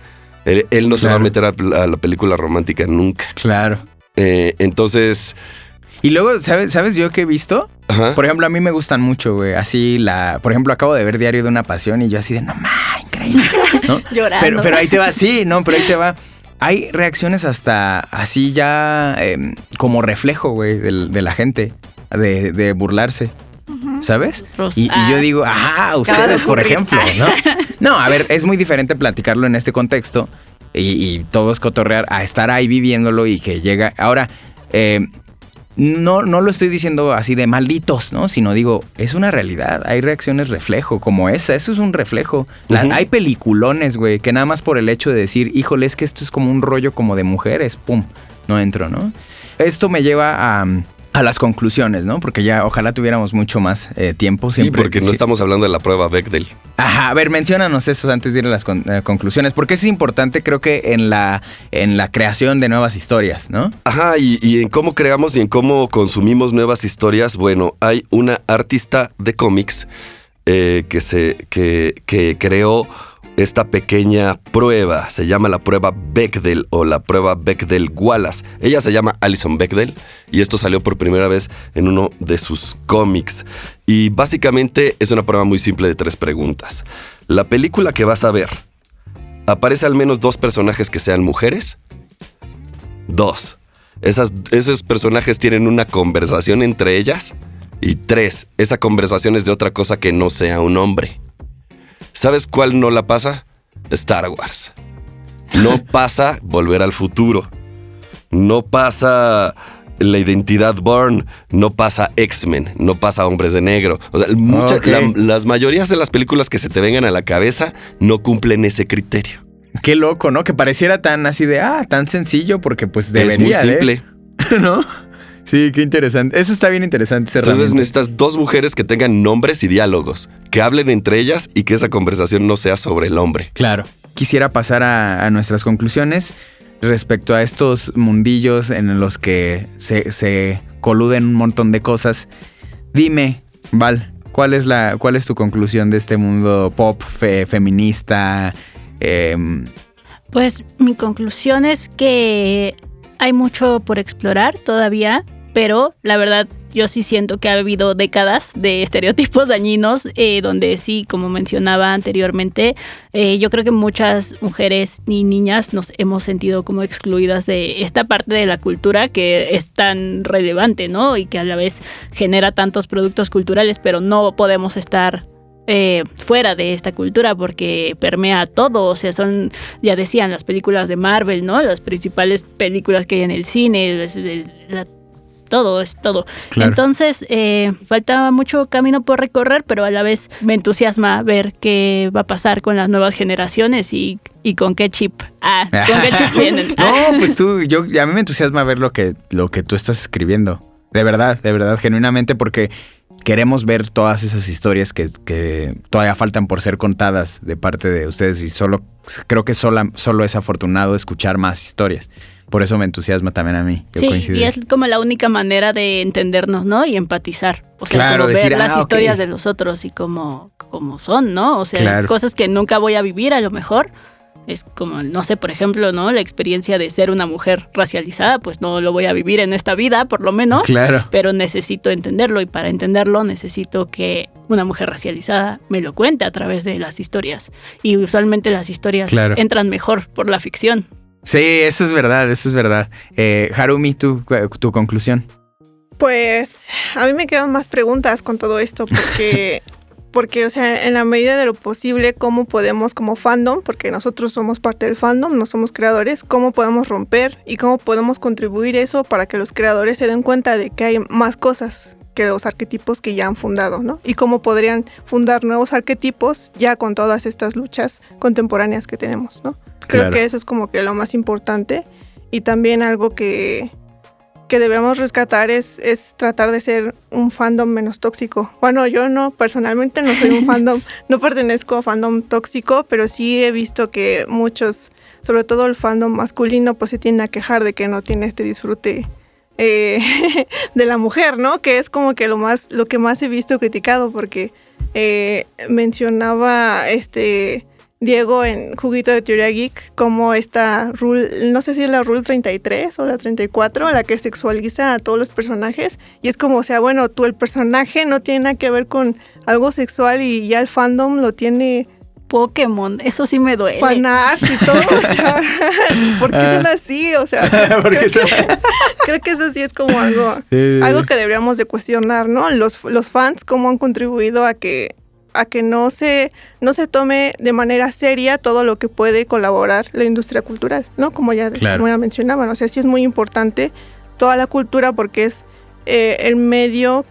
Speaker 6: Él no se va a meter a la película romántica nunca.
Speaker 3: Claro.
Speaker 6: Entonces...
Speaker 3: Y luego, ¿sabes yo qué he visto?
Speaker 6: Ajá.
Speaker 3: Por ejemplo, a mí me gustan mucho, güey. Así por ejemplo, acabo de ver Diario de una Pasión y yo así de, no mames, increíble, ¿no?
Speaker 4: Llorando.
Speaker 3: Pero ahí te va, sí, no, pero ahí te va. Hay reacciones hasta así ya como reflejo, güey, de la gente, de burlarse, ¿sabes? Y yo digo, ajá, ustedes, por
Speaker 4: ocurrir.
Speaker 3: ejemplo, ¿no? No, a ver, es muy diferente platicarlo en este contexto y todo es cotorrear a estar ahí viviéndolo y que llega... Ahora, no lo estoy diciendo así de malditos, ¿no? Sino digo, es una realidad. Hay reacciones reflejo, como esa. Eso es un reflejo. Hay peliculones, güey, que nada más por el hecho de decir, híjole, es que esto es como un rollo como de mujeres, pum, no entro, ¿no? Esto me lleva a las conclusiones, ¿no? Porque ya ojalá tuviéramos mucho más tiempo.
Speaker 6: Sí, porque no estamos hablando de la prueba Bechdel.
Speaker 3: Ajá, a ver, menciónanos eso antes de ir a las conclusiones, porque es importante, creo que en la creación de nuevas historias, ¿no?
Speaker 6: Ajá, y en cómo creamos y en cómo consumimos nuevas historias. Bueno, hay una artista de cómics que creó esta pequeña prueba. Se llama la prueba Bechdel o la prueba Bechdel-Wallace. Ella se llama Alison Bechdel y esto salió por primera vez en uno de sus cómics. Y básicamente es una prueba muy simple de 3 preguntas. La película que vas a ver, ¿aparece al menos 2 personajes que sean mujeres? 2. Esos personajes tienen una conversación entre ellas. Y 3. Esa conversación es de otra cosa que no sea un hombre. ¿Sabes cuál no la pasa? Star Wars. No pasa Volver al Futuro. No pasa La Identidad Bourne. No pasa X-Men. No pasa Hombres de Negro. O sea, las mayorías de las películas que se te vengan a la cabeza no cumplen ese criterio.
Speaker 3: Qué loco, ¿no? Que pareciera tan así de, tan sencillo porque pues debería,
Speaker 6: es muy simple.
Speaker 3: ¿No? Sí, qué interesante. Eso está bien interesante.
Speaker 6: Entonces necesitas 2 mujeres que tengan nombres y diálogos, que hablen entre ellas y que esa conversación no sea sobre el hombre.
Speaker 3: Claro. Quisiera pasar a nuestras conclusiones respecto a estos mundillos en los que se coluden un montón de cosas. Dime, Val, ¿cuál es tu conclusión de este mundo pop feminista?
Speaker 4: Pues mi conclusión es que hay mucho por explorar todavía, pero la verdad yo sí siento que ha habido décadas de estereotipos dañinos donde sí, como mencionaba anteriormente, yo creo que muchas mujeres y niñas nos hemos sentido como excluidas de esta parte de la cultura que es tan relevante, ¿no? Y que a la vez genera tantos productos culturales, pero no podemos estar fuera de esta cultura porque permea todo. O sea, son, ya decían, las películas de Marvel, ¿no? Las principales películas que hay en el cine, todo es todo. Claro. Entonces, falta mucho camino por recorrer, pero a la vez me entusiasma ver qué va a pasar con las nuevas generaciones y con qué chip. ¿Con qué chip vienen?
Speaker 3: No, pues a mí me entusiasma ver lo que tú estás escribiendo. De verdad, genuinamente, porque queremos ver todas esas historias que todavía faltan por ser contadas de parte de ustedes y creo que solo es afortunado escuchar más historias. Por eso me entusiasma también a mí.
Speaker 4: Sí, y es como la única manera de entendernos, ¿no? Y empatizar. O sea,
Speaker 3: claro,
Speaker 4: como
Speaker 3: decir,
Speaker 4: ver las historias de los otros y cómo son, ¿no? O sea, cosas que nunca voy a vivir a lo mejor. Es como, no sé, por ejemplo, ¿no? La experiencia de ser una mujer racializada, pues no lo voy a vivir en esta vida, por lo menos.
Speaker 3: Claro.
Speaker 4: Pero necesito entenderlo y para entenderlo necesito que una mujer racializada me lo cuente a través de las historias. Y usualmente las historias entran mejor por la ficción.
Speaker 3: Sí, eso es verdad. Harumi, tu conclusión.
Speaker 5: Pues a mí me quedan más preguntas con todo esto porque, o sea, en la medida de lo posible, ¿cómo podemos como fandom, porque nosotros somos parte del fandom, no somos creadores, cómo podemos romper y cómo podemos contribuir eso para que los creadores se den cuenta de que hay más cosas que los arquetipos que ya han fundado, ¿no? Y cómo podrían fundar nuevos arquetipos ya con todas estas luchas contemporáneas que tenemos, ¿no? Creo que eso es como que lo más importante y también algo que debemos rescatar es tratar de ser un fandom menos tóxico. Bueno, yo personalmente no soy un fandom, no pertenezco a fandom tóxico, pero sí he visto que muchos, sobre todo el fandom masculino, pues se tienden a quejar de que no tiene este disfrute de la mujer, ¿no? Que es como que lo que más he visto criticado, porque mencionaba Diego en Juguito de Teoría Geek como esta rule, no sé si es la rule 33 o la 34, la que sexualiza a todos los personajes y es como, o sea, bueno, el personaje no tiene nada que ver con algo sexual y ya el fandom lo tiene
Speaker 4: Pokémon, eso sí me duele.
Speaker 5: Fanart y todo, o sea, ¿por qué son así? O sea, creo que eso sí es como algo que deberíamos de cuestionar, ¿no? Los fans, cómo han contribuido a que no se tome de manera seria todo lo que puede colaborar la industria cultural, ¿no? Como ya mencionaban, o sea, sí es muy importante toda la cultura porque es el medio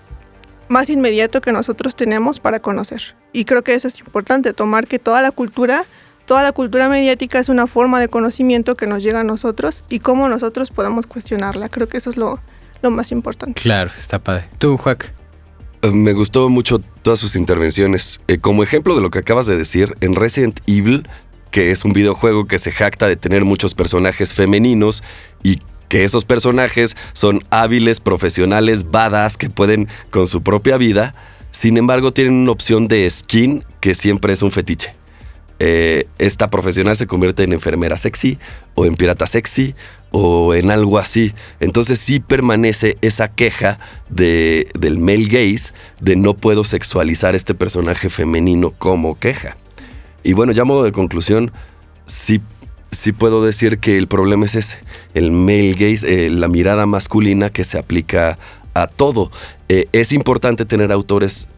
Speaker 5: más inmediato que nosotros tenemos para conocer. Y creo que eso es importante, tomar que toda la cultura mediática es una forma de conocimiento que nos llega a nosotros y cómo nosotros podemos cuestionarla. Creo que eso es lo más importante.
Speaker 3: Claro, está padre. ¿Tú, Juac?
Speaker 6: Me gustó mucho todas sus intervenciones. Como ejemplo de lo que acabas de decir, en Resident Evil, que es un videojuego que se jacta de tener muchos personajes femeninos y que esos personajes son hábiles, profesionales, badass, que pueden con su propia vida, sin embargo tienen una opción de skin que siempre es un fetiche. esta profesional se convierte en enfermera sexy o en pirata sexy o en algo así. Entonces sí permanece esa queja del male gaze de no puedo sexualizar este personaje femenino como queja. Y bueno, ya a modo de conclusión, sí puedo decir que el problema es ese, el male gaze, la mirada masculina que se aplica a todo. Es importante tener autores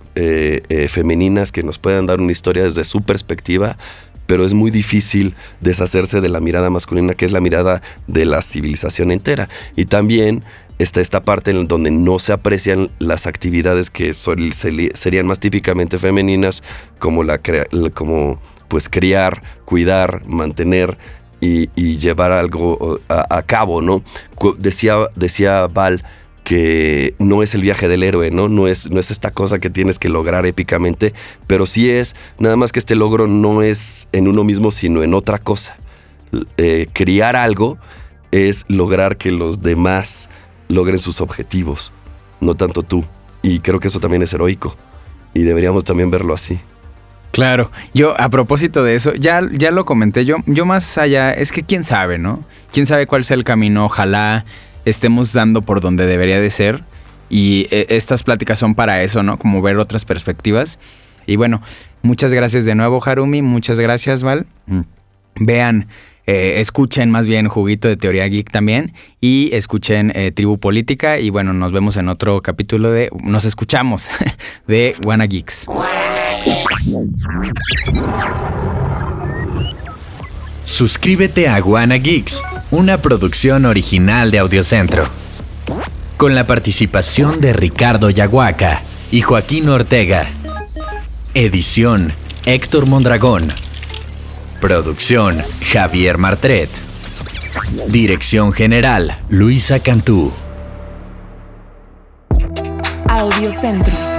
Speaker 6: femeninas que nos puedan dar una historia desde su perspectiva, pero es muy difícil deshacerse de la mirada masculina, que es la mirada de la civilización entera. Y también está esta parte en donde no se aprecian las actividades que serían más típicamente femeninas, como pues criar, cuidar, mantener y llevar algo a cabo, ¿no? Decía Val que no es el viaje del héroe, ¿no? No es esta cosa que tienes que lograr épicamente, pero sí es, nada más que este logro no es en uno mismo, sino en otra cosa. Criar algo es lograr que los demás logren sus objetivos, no tanto tú. Y creo que eso también es heroico, y deberíamos también verlo así.
Speaker 3: Claro, yo a propósito de eso, ya lo comenté, yo más allá, es que quién sabe, ¿no? Quién sabe cuál sea el camino, ojalá estemos dando por donde debería de ser, y estas pláticas son para eso, ¿no? Como ver otras perspectivas. Y bueno, muchas gracias de nuevo, Harumi, muchas gracias, Val. Vean, escuchen más bien Juguito de Teoría Geek también, y escuchen Tribu Política, y bueno, nos vemos en otro capítulo nos escuchamos de Wanna Geeks.
Speaker 7: Suscríbete a Wanna Geeks, una producción original de Audiocentro, con la participación de Ricardo Yaguaca y Joaquín Ortega. Edición Héctor Mondragón. Producción Javier Martret. Dirección general Luisa Cantú.
Speaker 8: Audiocentro.